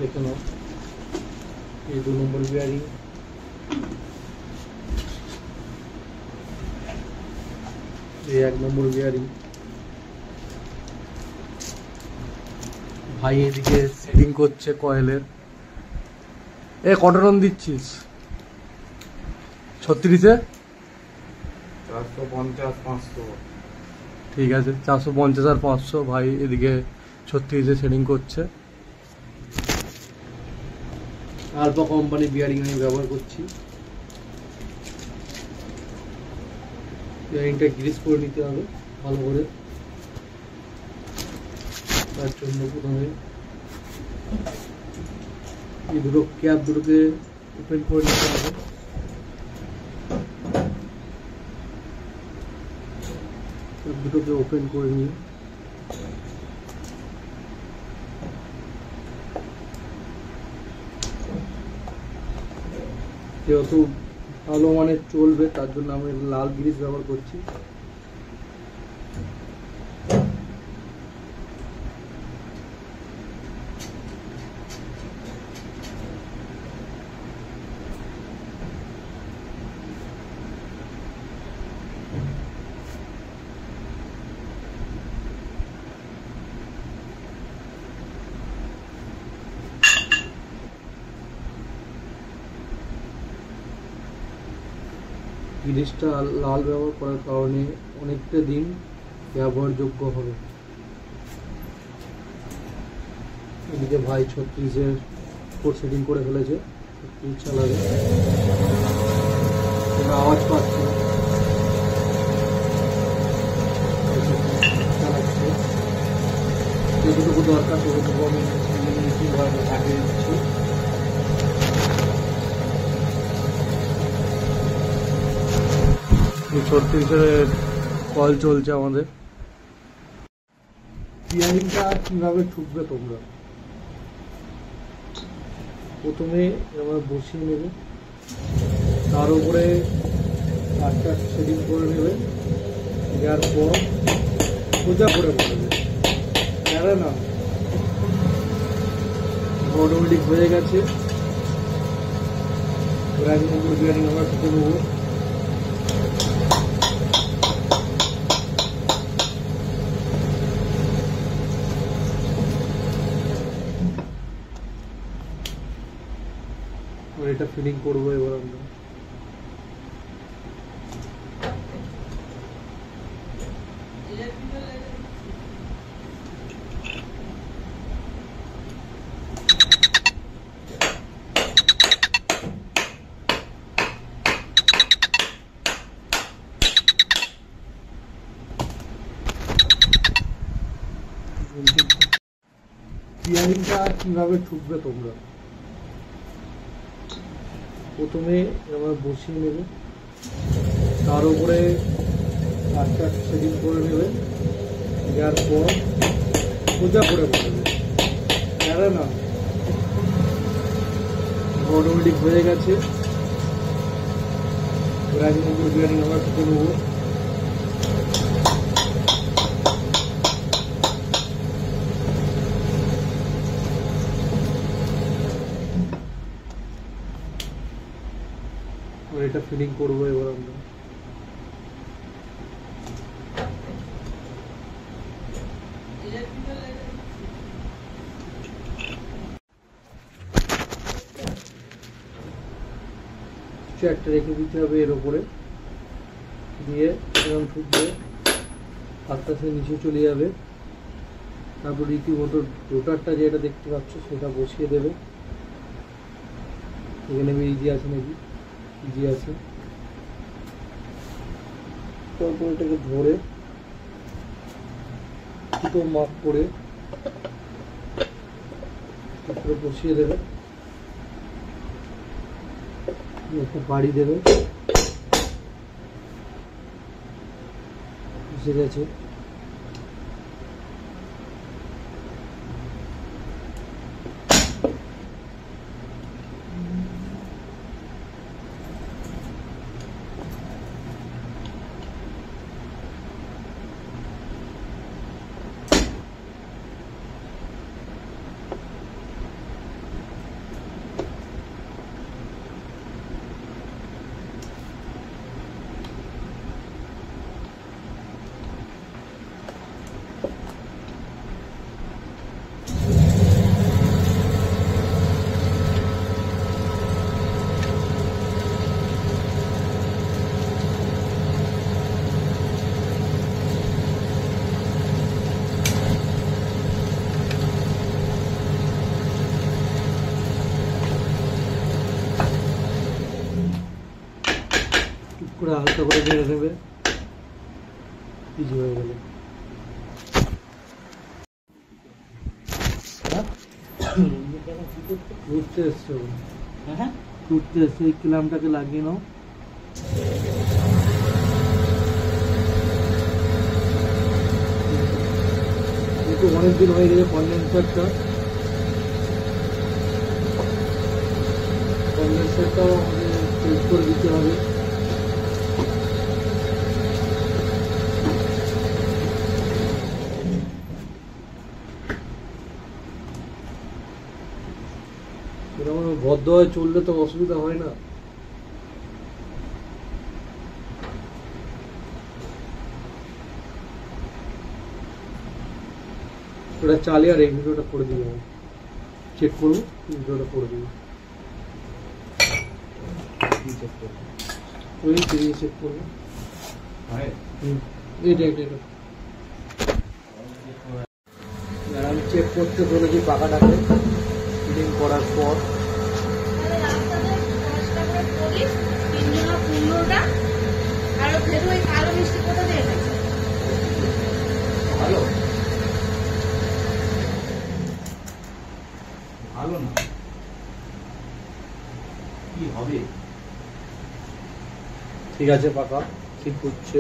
দেখে নাও, এই 2 নম্বর বিয়ারিং, এই 1 নম্বর বিয়ারিং। ভাই এদিকে সেটিং করছে কয়েলের। কত রান দিচ্ছিস 36-এ? 450-500। ঠিক আছে, 450 আর 500। ভাই এদিকে 36-এ সেটিং করছে। আলফা কোম্পানি বিয়ারিং আমি ব্যবহার করছি। বিয়ারিংটা গ্রিস করে নিতে হবে ভালো করে। তার জন্য প্রথমে এই দুটো ক্যাপ দুটোকে ওপেন করে নিতে হবে। দুটোকে ওপেন করে নিয়ে যেহেতু ভালো মানের চলবে তার জন্য আমি লাল গ্রিস ব্যবহার করছি। গ্রিসটা লাল ব্যবহার করার কারণে অনেকটা দিন ব্যবহারযোগ্য হবে। এদিকে ভাই 36-এর উপর সেটিং করে ফেলেছে, 36 চালাবে। কোনো আওয়াজ পাচ্ছে চালাচ্ছে, যেটুকু দরকার ততটুকু আমি লাগিয়ে দিচ্ছি। 36-এর কল চলছে আমাদের। বিয়ারিংটা কিভাবে ঠুকবে তোমরা, প্রথমে আমরা বসিয়ে নেবে, তার উপরে তারটা সেটিং করে নেবে, দেওয়ার পর সোজা করে বলবে না অটোমেটিক হয়ে গেছে। 1 নম্বর বিয়ারিং আমরা ঠুকে নেবো। এটা ফিলিং করবো এবার আমরা। বিয়ারিংটা কিভাবে ঠুকবে তোমরা, প্রথমে আমরা বসিয়ে নেবে, তার উপরে তারটা সেটিং করে নেবে, দেওয়ার পর সোজা করে বলবে না অটোমেটিক হয়ে গেছে। 1 নম্বর বিয়ারিং আমরা ঠুকে নেবো। এটা ফিলিং করবো এবার আমরা। একটা রেখে দিতে হবে এর উপরে, দিয়ে এরকম ঠুকবে, আস্তে আস্তে নিচে চলে যাবে। তারপর রীতিমতো রোটারটা যেটা দেখতে পাচ্ছ সেটা বসিয়ে দেবে। এখানে ইজি আছে নাকি, ইজি আছে। তারপর এটাকে ধরে দুটো মাপ করে তারপরে বসিয়ে দেবে, একটা বাড়ি দেবে, বসে গেছে। করে হালকা করে নেড়ে নেবে, ইজি হয়ে গেলে। ফুটতে এসছে, ফুটতে এসছে, এই ক্ল্যাম্পটাকে লাগিয়ে নাও। একটু অনেকদিন হয়ে গেছে কনডেন্সারটাও আমাদের চেক করে দিতে হবে। এরকম বদ্ধ হয়ে চললে তো অসুবিধা হয় না। ওটা চালিয়ে আর এই ভিডিওটা করে দিব, চেক করবো, ভিডিওটা করে দিব, ওই চেক করবো। আমি চেক করতে চলেছি পাখাটাকে ফিটিং করার পর। ভালো না, কি হবে? ঠিক আছে, পাকা ঠিক করছে।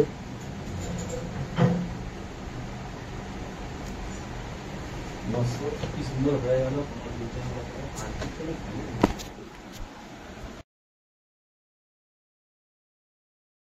কি সুন্দর হয়ে গেল।